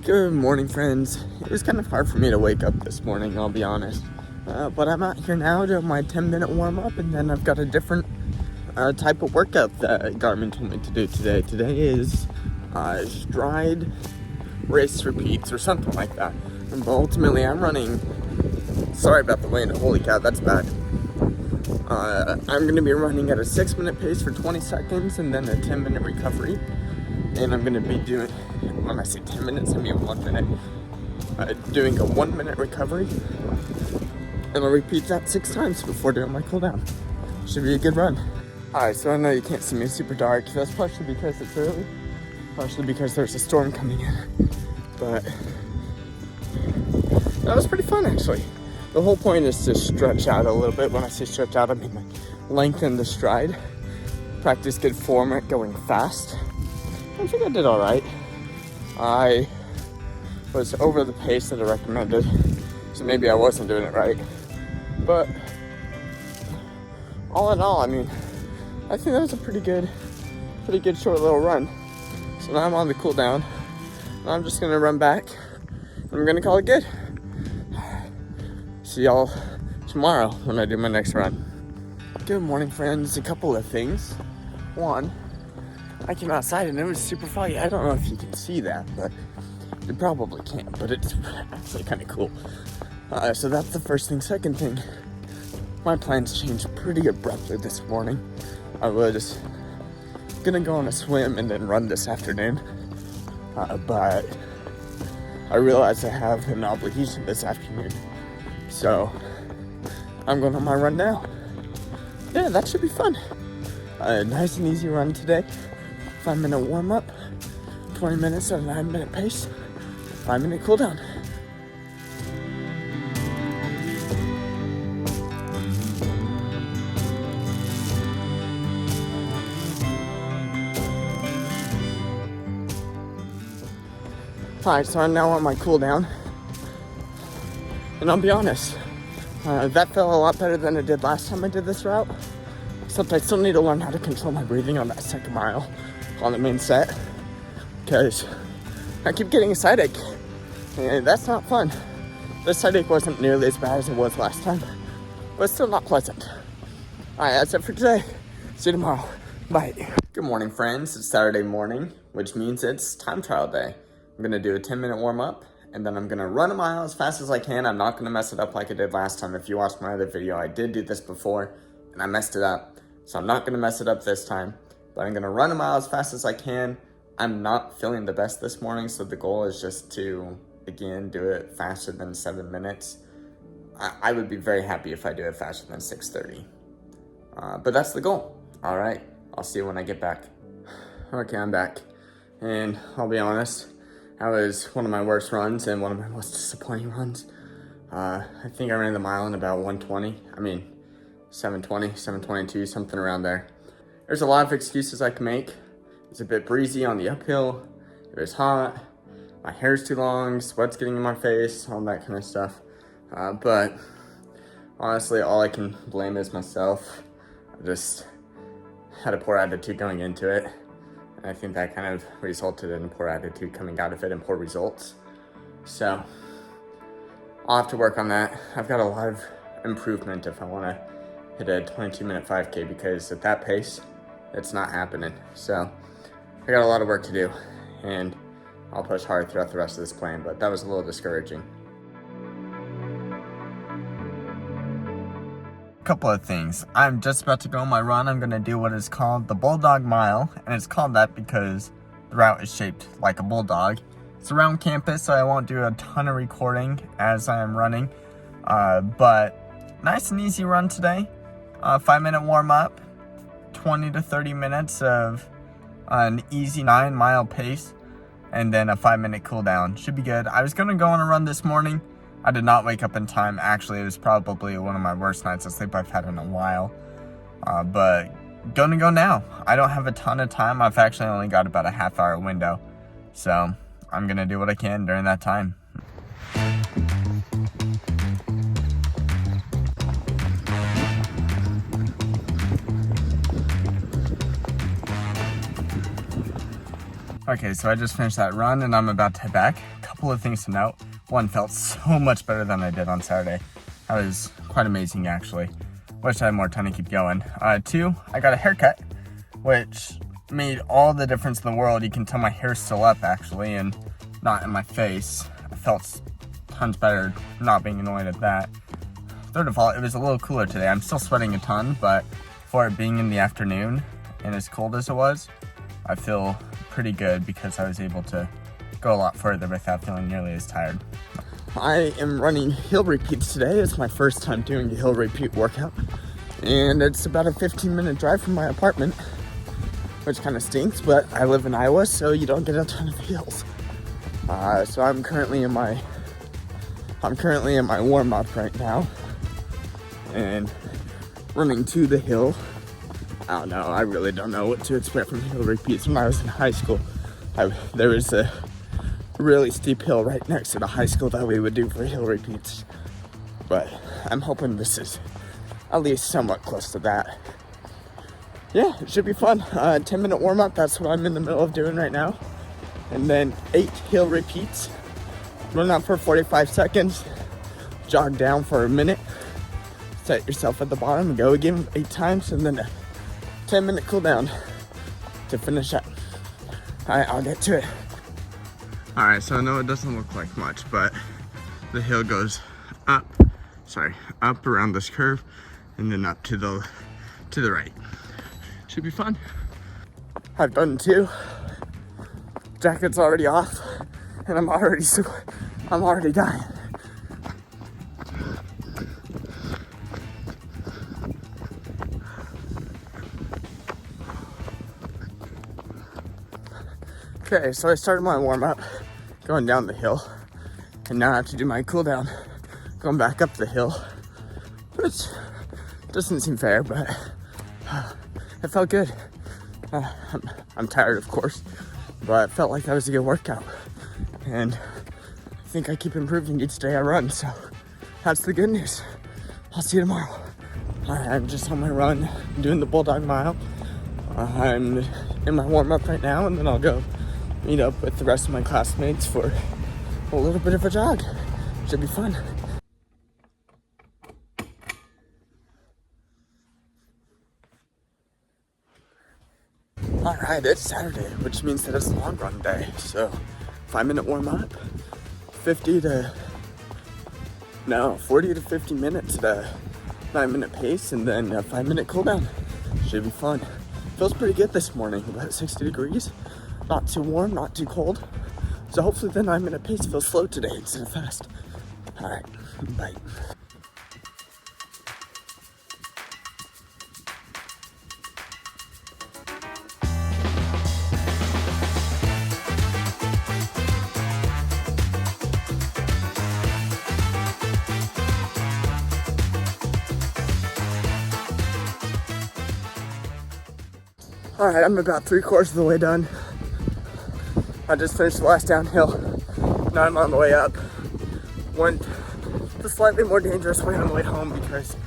Good morning, friends. It was kind of hard for me to wake up this morning, I'll be honest. But I'm out here now doing my 10-minute warm-up, and then I've got a different type of workout that Garmin told me to do today. Today is stride race repeats or something like that. But ultimately, I'm running... Sorry about the wind. Holy cow, that's bad. I'm going to be running at a 6-minute pace for 20 seconds and then a 10-minute recovery. And I'm going to be doing, when I say 10 minutes, I mean 1 minute. Doing a 1-minute recovery. And I'll repeat that 6 times before doing my cool down. Should be a good run. Alright, so I know you can't see me, it's super dark. That's partially because it's early. Partially because there's a storm coming in. But that was pretty fun, actually. The whole point is to stretch out a little bit. When I say stretch out, I mean like lengthen the stride. Practice good form at going fast. I think I did all right. I was over the pace that I recommended, so maybe I wasn't doing it right. But all in all, I mean, I think that was a pretty good short little run. So now I'm on the cool down. And I'm just gonna run back. And I'm gonna call it good. See y'all tomorrow when I do my next run. Good morning, friends. A couple of things. One, I came outside and it was super foggy. I don't know if you can see that, but you probably can't, but it's actually kind of cool. So that's the first thing. Second thing, my plans changed pretty abruptly this morning. I was gonna go on a swim and then run this afternoon, but I realized I have an obligation this afternoon. So I'm going on my run now. Yeah, that should be fun. A nice and easy run today. 5-minute warm up, 20 minutes at a 9-minute pace, 5-minute cool down. Alright, so I'm now on my cool down. And I'll be honest, that felt a lot better than it did last time I did this route. Except I still need to learn how to control my breathing on that second mile on the main set, because I keep getting a side ache, and that's not fun. This side ache wasn't nearly as bad as it was last time, but still not pleasant. Alright, that's it for today. See you tomorrow. Bye. Good morning, friends. It's Saturday morning, which means it's time trial day. I'm gonna do a 10-minute warm-up, and then I'm gonna run a mile as fast as I can. I'm not gonna mess it up like I did last time. If you watched my other video, I did do this before, and I messed it up. So I'm not gonna mess it up this time, but I'm gonna run a mile as fast as I can. I'm not feeling the best this morning, so the goal is just to, again, do it faster than 7 minutes. I would be very happy if I do it faster than 6:30. But that's the goal. All right, I'll see you when I get back. Okay, I'm back. And I'll be honest, that was one of my worst runs and one of my most disappointing runs. I think I ran the mile in about 1:20. 7:20, 7:22, something around there. There's a lot of excuses I can make. It's a bit breezy on the uphill. It was hot. My hair's too long. Sweat's getting in my face. All that kind of stuff. But honestly, all I can blame is myself. I just had a poor attitude going into it. And I think that kind of resulted in a poor attitude coming out of it and poor results. So I'll have to work on that. I've got a lot of improvement if I want to hit a 22-minute 5K, because at that pace, it's not happening. So I got a lot of work to do, and I'll push hard throughout the rest of this plan, but that was a little discouraging. Couple of things. I'm just about to go on my run. I'm going to do what is called the Bulldog Mile, and it's called that because the route is shaped like a bulldog. It's around campus, so I won't do a ton of recording as I am running, but nice and easy run today. 5-minute warm-up, 20 to 30 minutes of an easy 9-mile pace, and then a 5-minute cool down. Should be good. I was going to go on a run this morning. I did not wake up in time. Actually, it was probably one of my worst nights of sleep I've had in a while. But gonna go now. I don't have a ton of time. I've actually only got about a half-hour window. So I'm gonna do what I can during that time. Okay, so I just finished that run and I'm about to head back. A couple of things to note. One, felt so much better than I did on Saturday. That was quite amazing, actually. Wish I had more time to keep going. Two, I got a haircut, which made all the difference in the world. You can tell my hair's still up, actually, and not in my face. I felt tons better not being annoyed at that. Third of all, it was a little cooler today. I'm still sweating a ton, but for it being in the afternoon and as cold as it was, I feel pretty good because I was able to go a lot further without feeling nearly as tired. I am running hill repeats today. It's my first time doing a hill repeat workout, and it's about a 15-minute drive from my apartment, which kind of stinks, but I live in Iowa, so you don't get a ton of hills. So I'm currently in my warm-up right now, and running to the hill. I don't know, I really don't know what to expect from hill repeats. When I was in high school, there was a really steep hill right next to the high school that we would do for hill repeats. But I'm hoping this is at least somewhat close to that. Yeah, it should be fun. 10-minute warm-up, that's what I'm in the middle of doing right now. And then 8 hill repeats. Run out for 45 seconds, jog down for a minute, set yourself at the bottom and go again 8 times, and then a 10-minute cool down to finish up. Alright, I'll get to it. Alright, so I know it doesn't look like much, but the hill goes up around this curve and then up to the right. Should be fun. I've done 2. Jacket's already off and I'm already dying. Okay, so I started my warm-up going down the hill, and now I have to do my cool down going back up the hill, which doesn't seem fair, but it felt good. I'm tired, of course, but it felt like that was a good workout, and I think I keep improving each day I run, so that's the good news. I'll see you tomorrow. I'm just on my run, doing the Bulldog Mile. I'm in my warm-up right now, and then I'll go meet up with the rest of my classmates for a little bit of a jog. Should be fun. Alright, it's Saturday, which means that it's a long run day. So 5-minute warm up, 40 to 50 minutes at a 9-minute pace, and then a 5-minute cool down. Should be fun. Feels pretty good this morning, about 60 degrees. Not too warm, not too cold. So hopefully the 9-minute pace feels slow today instead of fast. Alright, bye. Alright, I'm about 3/4 of the way done. I just finished the last downhill. Now I'm on the way up. Went the slightly more dangerous way on the way home because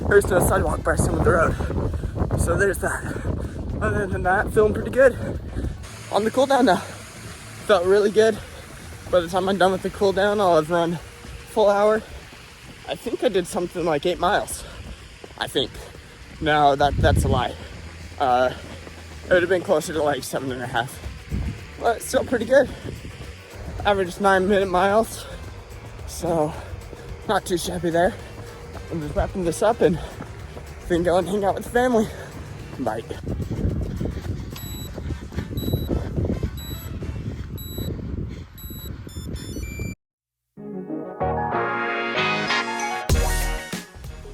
there's no sidewalk by some of the road. So there's that. Other than that, feeling pretty good. On the cool down now. Felt really good. By the time I'm done with the cool down, I'll have run full hour. I think I did something like 8 miles. I think. No, that's a lie. It would have been closer to like 7.5. But still pretty good. Average 9-minute miles. So not too shabby there. I'm just wrapping this up and then go and hang out with the family. Bye.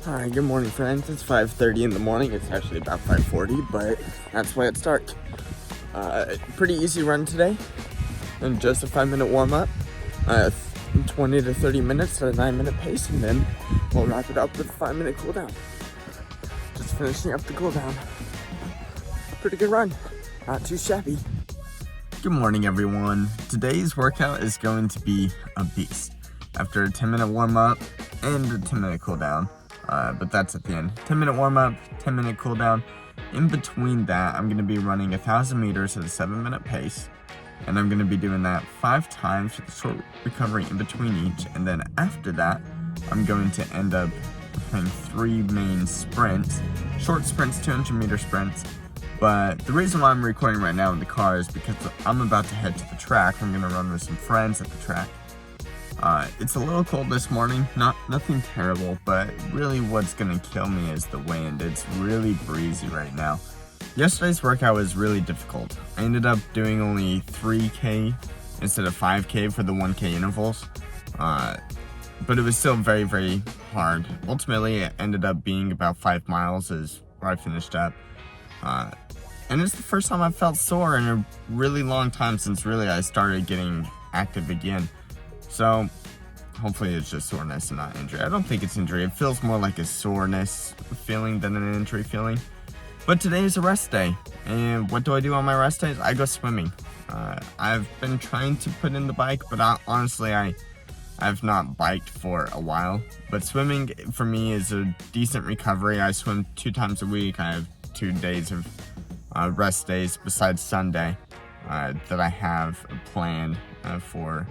Alright, good morning friends. It's 5:30 in the morning. It's actually about 5:40, but that's why it starts. Pretty easy run today. And just a 5-minute warm-up. 20 to 30 minutes at a 9-minute pace, and then we'll wrap it up with a 5-minute cool down. Just finishing up the cool down. Pretty good run. Not too shabby. Good morning everyone. Today's workout is going to be a beast. After a 10-minute warm-up and a 10-minute cool down. But that's at the end. 10-minute warm-up, 10-minute cool down. In between that, I'm going to be running 1,000 meters at a 7-minute pace. And I'm going to be doing that 5 times with a short recovery in between each. And then after that, I'm going to end up doing 3 main sprints. Short sprints, 200-meter sprints. But the reason why I'm recording right now in the car is because I'm about to head to the track. I'm going to run with some friends at the track. It's a little cold this morning, nothing terrible, but really what's going to kill me is the wind. It's really breezy right now. Yesterday's workout was really difficult. I ended up doing only 3K instead of 5K for the 1K intervals, but it was still very, very hard. Ultimately, it ended up being about 5 miles is where I finished up. And it's the first time I've felt sore in a really long time since really I started getting active again. So hopefully it's just soreness and not injury. I don't think it's injury. It feels more like a soreness feeling than an injury feeling. But today is a rest day. And what do I do on my rest days? I go swimming. I've been trying to put in the bike, but honestly, I've not biked for a while. But swimming for me is a decent recovery. I swim 2 times a week. I have 2 days of rest days besides Sunday that I have planned for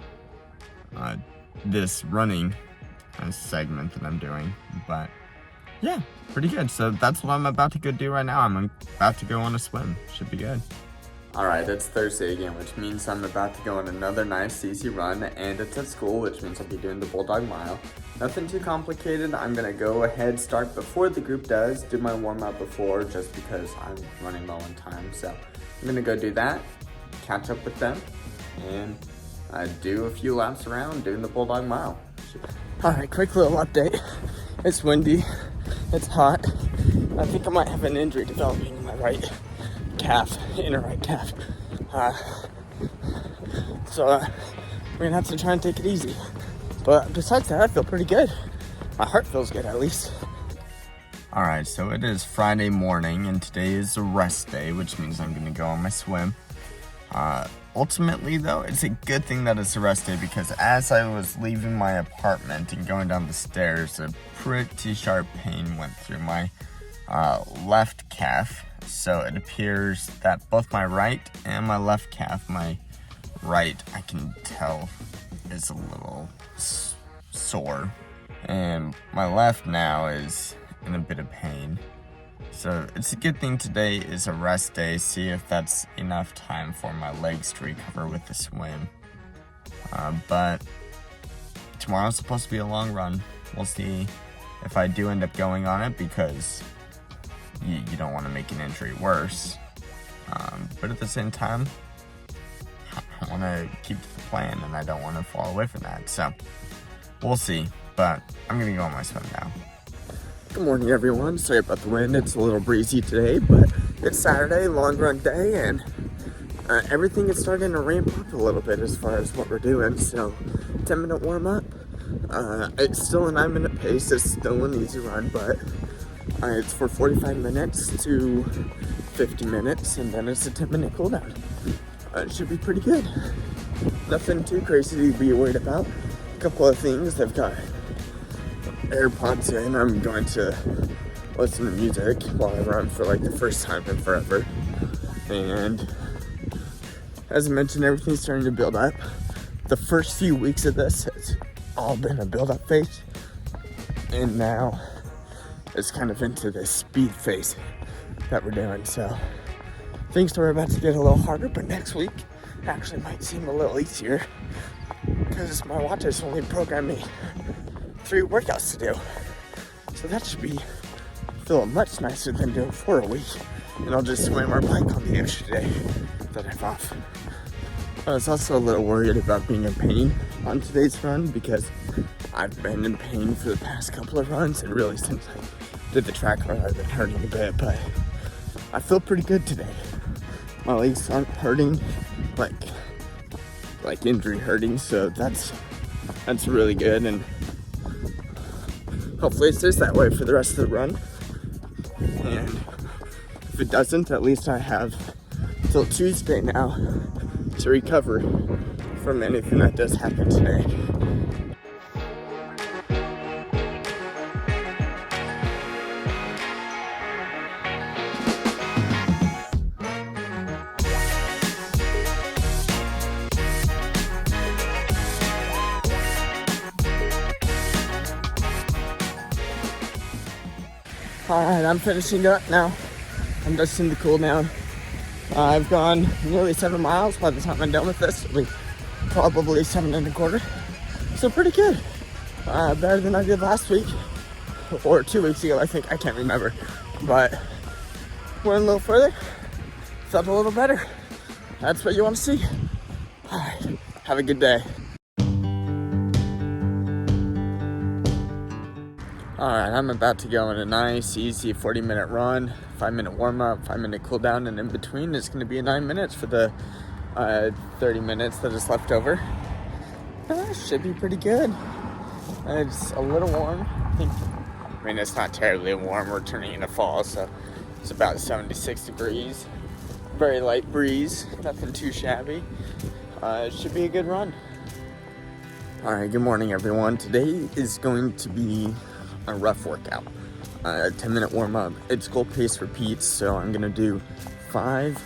this running segment that I'm doing. But yeah, pretty good. So that's what I'm about to go do right now. I'm about to go on a swim. Should be good. Alright, it's Thursday again, which means I'm about to go on another nice easy run, and it's at school, which means I'll be doing the Bulldog Mile. Nothing too complicated. I'm going to go ahead, start before the group does, do my warm-up before, just because I'm running low on time. So I'm going to go do that, catch up with them, and do a few laps around doing the Bulldog Mile. Alright, quick little update. It's windy, it's hot. I think I might have an injury developing in my right calf, inner right calf. So we're gonna have to try and take it easy. But besides that, I feel pretty good. My heart feels good, at least. Alright, so it is Friday morning, and today is a rest day, which means I'm gonna go on my swim. Ultimately, though, it's a good thing that it's a rest day, because as I was leaving my apartment and going down the stairs, a pretty sharp pain went through my left calf. So it appears that both my right and my left calf, my right, I can tell, is a little sore. And my left now is in a bit of pain. So it's a good thing today is a rest day. See if that's enough time for my legs to recover with the swim. But tomorrow's supposed to be a long run. We'll see if I do end up going on it, because you don't want to make an injury worse. But at the same time, I want to keep to the plan, and I don't want to fall away from that. So we'll see. But I'm going to go on my swim now. Good morning, everyone. Sorry about the wind. It's a little breezy today, but it's Saturday, long run day, and everything is starting to ramp up a little bit as far as what we're doing. So 10-minute warm up. It's still a 9-minute pace. It's still an easy run, but it's for 45 minutes to 50 minutes, and then it's a 10-minute cool down. It should be pretty good. Nothing too crazy to be worried about. A couple of things. I've got AirPods in. I'm going to listen to music while I run for like the first time in forever. And as I mentioned, everything's starting to build up. The first few weeks of this has all been a build-up phase, and now it's kind of into this speed phase that we're doing. So things are about to get a little harder, but next week actually might seem a little easier, because my watch has only programmed me 3 workouts to do. So that should be feel much nicer than doing 4 a week. And I'll just swim or bike on the extra day that I have off. I was also a little worried about being in pain on today's run, because I've been in pain for the past couple of runs, and really since I did the track run, I've been hurting a bit, but I feel pretty good today. My legs aren't hurting like injury hurting, so that's really good, and hopefully it stays that way for the rest of the run. And if it doesn't, at least I have till Tuesday now to recover from anything that does happen today. Alright, I'm finishing up now. I'm just in the cool down. I've gone nearly 7 miles. By the time I'm done with this, it'll be probably 7.25. So pretty good. Better than I did last week. Or 2 weeks ago, I think. I can't remember. But went a little further. Felt a little better. That's what you want to see. Alright, have a good day. Alright, I'm about to go on a nice, easy 40-minute run, 5-minute warm-up, 5-minute cool-down, and in between it's going to be 9 minutes for the 30 minutes that is left over. Should be pretty good. It's a little warm. I mean, it's not terribly warm. We're turning into fall, so it's about 76 degrees. Very light breeze, nothing too shabby. It should be a good run. Alright, good morning, everyone. Today is going to be a rough workout. 10-minute warm-up. It's goal pace repeats, so I'm gonna do 5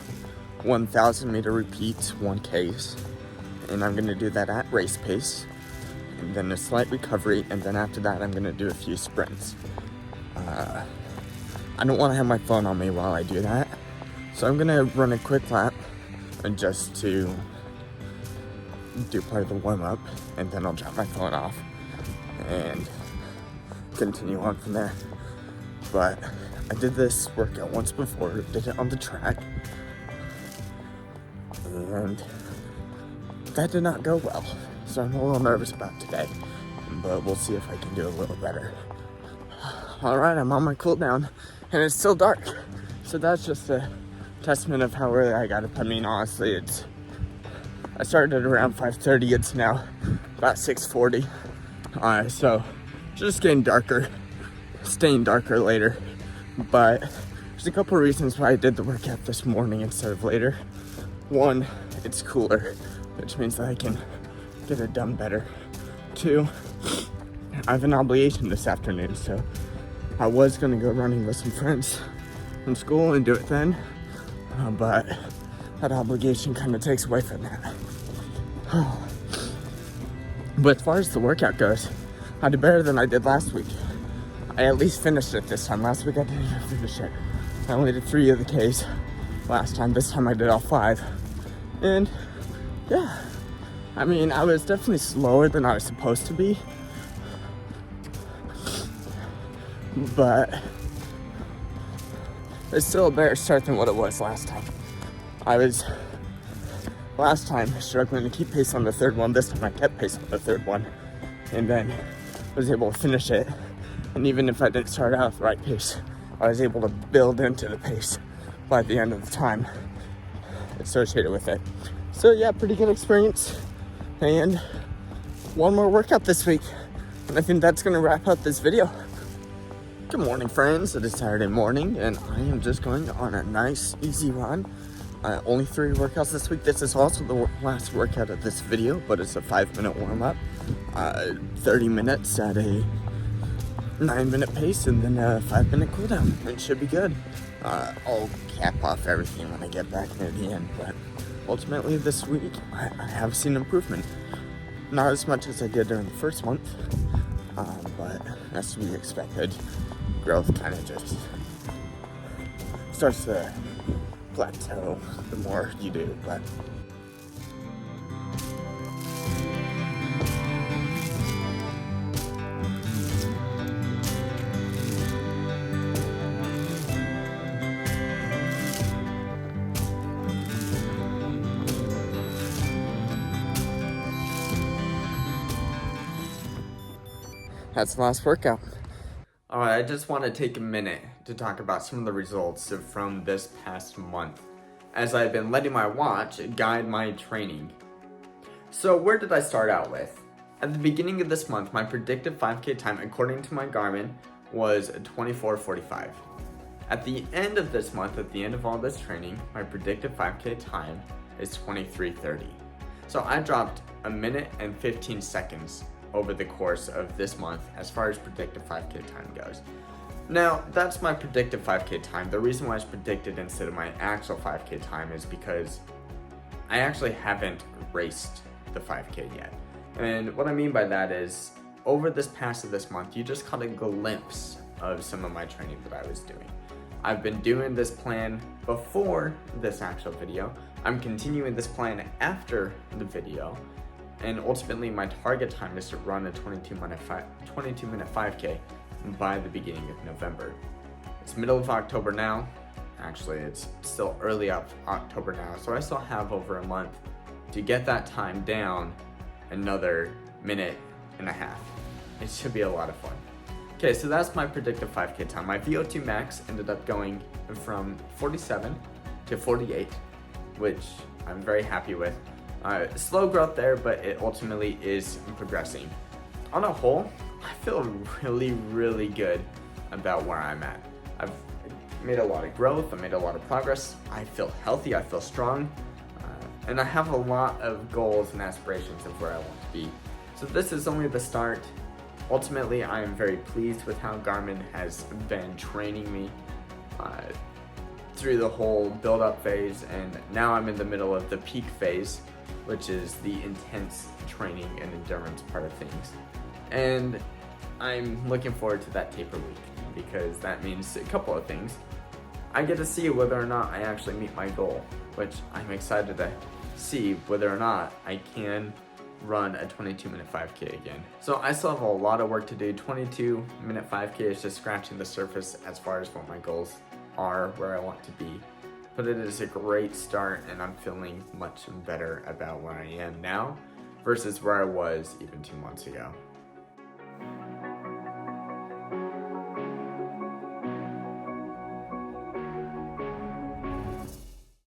1,000-meter repeats, 1Ks, and I'm gonna do that at race pace, and then a slight recovery, and then after that I'm gonna do a few sprints. I don't want to have my phone on me while I do that, so I'm gonna run a quick lap and just to do part of the warm-up, and then I'll drop my phone off and continue on from there. But I did this workout once before, did it on the track, and that did not go well, so I'm a little nervous about today, but we'll see if I can do a little better. Alright, I'm on my cool down, and it's still dark, so that's just a testament of how early I got up. I mean, honestly, I started at around 5:30, it's now about 6:40, so just getting darker, staying darker later. But there's a couple reasons why I did the workout this morning instead of later. One, it's cooler, which means that I can get it done better. Two, I have an obligation this afternoon, so I was gonna go running with some friends from school and do it then, but that obligation kind of takes away from that. But as far as the workout goes, I did better than I did last week. I at least finished it this time. Last week I didn't even finish it. I only did 3 of the Ks last time. This time I did all 5. And yeah, I mean, I was definitely slower than I was supposed to be. But it's still a better start than what it was last time. I was, last time, struggling to keep pace on the third one. This time I kept pace on the third one, and then was able to finish it. And even if I didn't start out at the right pace, I was able to build into the pace by the end of the time associated with it. So yeah, pretty good experience. And one more workout this week, and I think that's gonna wrap up this video. Good morning, friends. It is Saturday morning, and I am just going on a nice, easy run. Only 3 workouts this week. This is also the last workout of this video, but it's a 5-minute warm-up, 30 minutes at a 9-minute pace, and then a 5-minute cool down. It should be good. I'll cap off everything when I get back near the end, but ultimately this week I have seen improvement. Not as much as I did during the first month, but as to be expected. Growth kind of just starts to plateau the more you do, but that's the last workout. Alright, I just want to take a minute to talk about some of the results from this past month, as I've been letting my watch guide my training. So where did I start out with? At the beginning of this month, my predicted 5K time, according to my Garmin, was 24:45. At the end of this month, at the end of all this training, my predicted 5K time is 23:30. So I dropped 1 minute and 15 seconds over the course of this month as far as predicted 5K time goes. Now, that's my predicted 5K time. The reason why it's predicted instead of my actual 5K time is because I actually haven't raced the 5K yet. And what I mean by that is, over this past of this month, you just caught a glimpse of some of my training that I was doing. I've been doing this plan before this actual video. I'm continuing this plan after the video. And ultimately my target time is to run a 22-minute 5K by the beginning of November. It's middle of October now. Actually, it's still early October now, so I still have over a month to get that time down another minute and a half. It should be a lot of fun. Okay, so that's my predicted 5K time. My VO2 max ended up going from 47 to 48, which I'm very happy with. Slow growth there, but it ultimately is progressing. On a whole, I feel really, really good about where I'm at. I've made a lot of growth, I made a lot of progress, I feel healthy, I feel strong, and I have a lot of goals and aspirations of where I want to be. So this is only the start. Ultimately, I am very pleased with how Garmin has been training me through the whole build-up phase, and now I'm in the middle of the peak phase, which is the intense training and endurance part of things. And I'm looking forward to that taper week, because that means a couple of things. I get to see whether or not I actually meet my goal, which I'm excited to see whether or not I can run a 22-minute 5K again. So I still have a lot of work to do. 22-minute 5K is just scratching the surface as far as what my goals are, where I want to be. But it is a great start, and I'm feeling much better about where I am now versus where I was even 2 months ago.